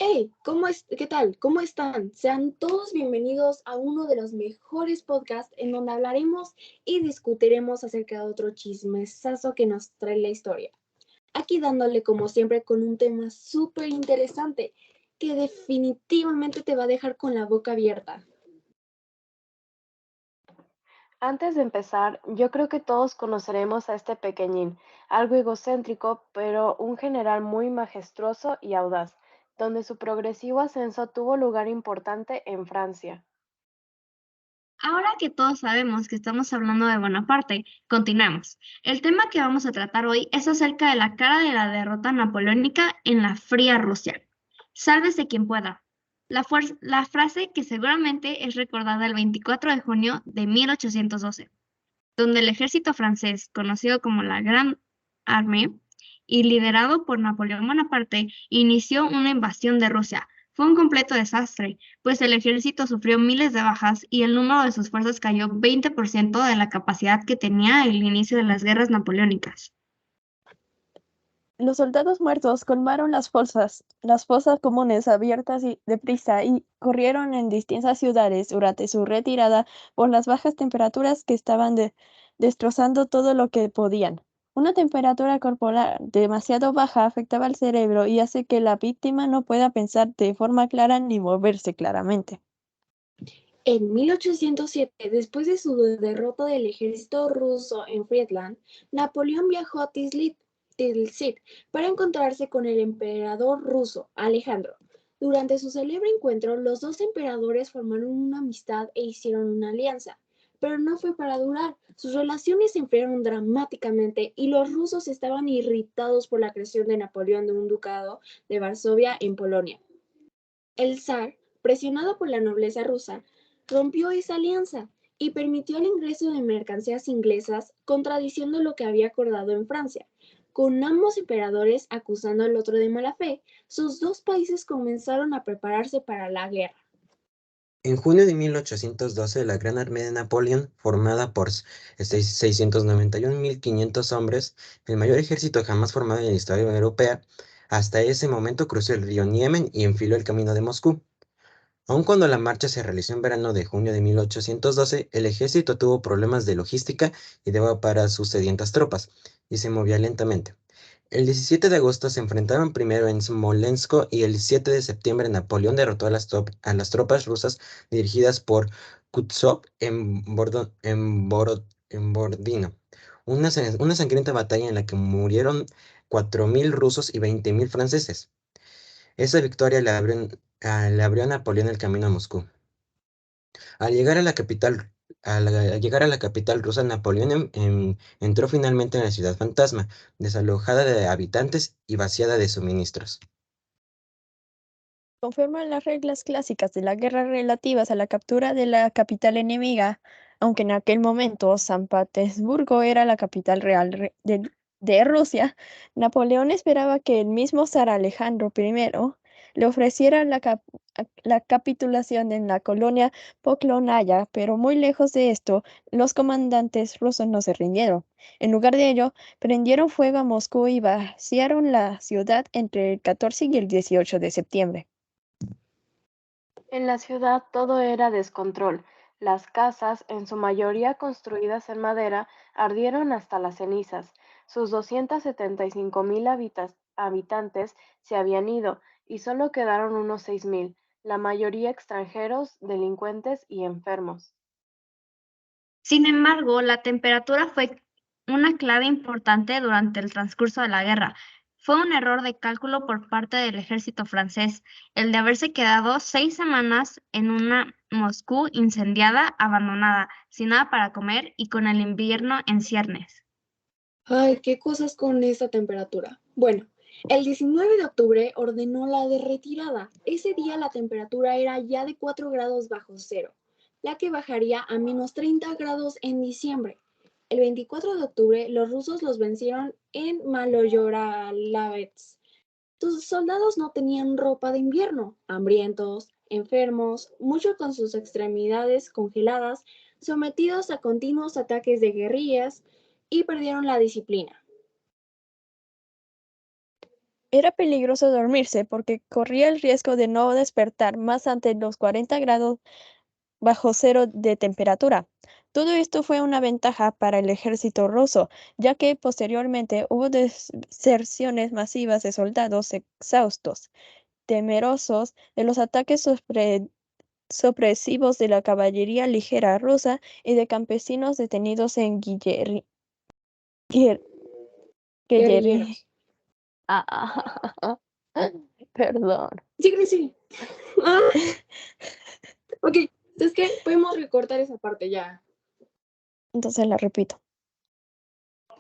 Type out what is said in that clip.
Hey, ¿qué tal? ¿Cómo están? Sean todos bienvenidos a uno de los mejores podcasts en donde hablaremos y discutiremos acerca de otro chismesazo que nos trae la historia. Aquí dándole como siempre con un tema súper interesante que definitivamente te va a dejar con la boca abierta. Antes de empezar, yo creo que todos conoceremos a este pequeñín, algo egocéntrico, pero un general muy majestuoso y audaz, donde su progresivo ascenso tuvo lugar importante en Francia. Ahora que todos sabemos que estamos hablando de Bonaparte, continuemos. El tema que vamos a tratar hoy es acerca de la cara de la derrota napoleónica en la fría Rusia. Sálvese quien pueda. La frase que seguramente es recordada el 24 de junio de 1812, donde el ejército francés, conocido como la Gran Armée y liderado por Napoleón Bonaparte, inició una invasión de Rusia. Fue un completo desastre, pues el ejército sufrió miles de bajas y el número de sus fuerzas cayó 20% de la capacidad que tenía el inicio de las guerras napoleónicas. Los soldados muertos colmaron las fosas comunes abiertas y deprisa y corrieron en distintas ciudades durante su retirada por las bajas temperaturas que estaban destrozando todo lo que podían. Una temperatura corporal demasiado baja afectaba al cerebro y hace que la víctima no pueda pensar de forma clara ni moverse claramente. En 1807, después de su derrota del ejército ruso en Friedland, Napoleón viajó a Tilsit para encontrarse con el emperador ruso, Alejandro. Durante su célebre encuentro, los dos emperadores formaron una amistad e hicieron una alianza, pero no fue para durar. Sus relaciones se enfriaron dramáticamente y los rusos estaban irritados por la creación de Napoleón de un ducado de Varsovia en Polonia. El zar, presionado por la nobleza rusa, rompió esa alianza y permitió el ingreso de mercancías inglesas, contradiciendo lo que había acordado en Francia. Con ambos emperadores acusando al otro de mala fe, sus dos países comenzaron a prepararse para la guerra. En junio de 1812, la Gran Armada de Napoleón, formada por 691.500 hombres, el mayor ejército jamás formado en la historia europea, hasta ese momento cruzó el río Niemen y enfiló el camino de Moscú. Aun cuando la marcha se realizó en verano de junio de 1812, el ejército tuvo problemas de logística y de agua para sus sedientas tropas, y se movía lentamente. El 17 de agosto se enfrentaron primero en Smolensk y el 7 de septiembre Napoleón derrotó a las tropas rusas dirigidas por Kutuzov en Bordino. Una sangrienta batalla en la que murieron 4.000 rusos y 20.000 franceses. Esa victoria le abrió a Napoleón el camino a Moscú. Al llegar a la capital, al llegar a la capital rusa, Napoleón entró finalmente en la ciudad fantasma, desalojada de habitantes y vaciada de suministros. Confirman las reglas clásicas de la guerra relativas a la captura de la capital enemiga, aunque en aquel momento San Petersburgo era la capital real de Rusia. Napoleón esperaba que el mismo zar Alejandro I le ofreciera la capitulación en la colonia Poklonaya, pero muy lejos de esto, los comandantes rusos no se rindieron. En lugar de ello, prendieron fuego a Moscú y vaciaron la ciudad entre el 14 y el 18 de septiembre. En la ciudad todo era descontrol. Las casas, en su mayoría construidas en madera, ardieron hasta las cenizas. Sus 275.000 habitantes se habían ido y solo quedaron unos 6.000, la mayoría extranjeros, delincuentes y enfermos. Sin embargo, la temperatura fue una clave importante durante el transcurso de la guerra. Fue un error de cálculo por parte del ejército francés, el de haberse quedado 6 semanas en una Moscú incendiada, abandonada, sin nada para comer y con el invierno en ciernes. Ay, qué cosas con esta temperatura. Bueno, el 19 de octubre ordenó la de retirada. Ese día la temperatura era ya de 4 grados bajo cero, la que bajaría a menos 30 grados en diciembre. El 24 de octubre los rusos los vencieron en Maloyoralavets. Sus soldados no tenían ropa de invierno, hambrientos, enfermos, muchos con sus extremidades congeladas, sometidos a continuos ataques de guerrillas y perdieron la disciplina. Era peligroso dormirse porque corría el riesgo de no despertar más ante los 40 grados bajo cero de temperatura. Todo esto fue una ventaja para el ejército ruso, ya que posteriormente hubo deserciones masivas de soldados exhaustos, temerosos de los ataques sorpresivos de la caballería ligera rusa y de campesinos detenidos en Guiller- Guillerri- Guerrilleros. Perdón. Sí, sí. Ah, ok, ¿sabes qué? Podemos recortar esa parte ya. Entonces la repito.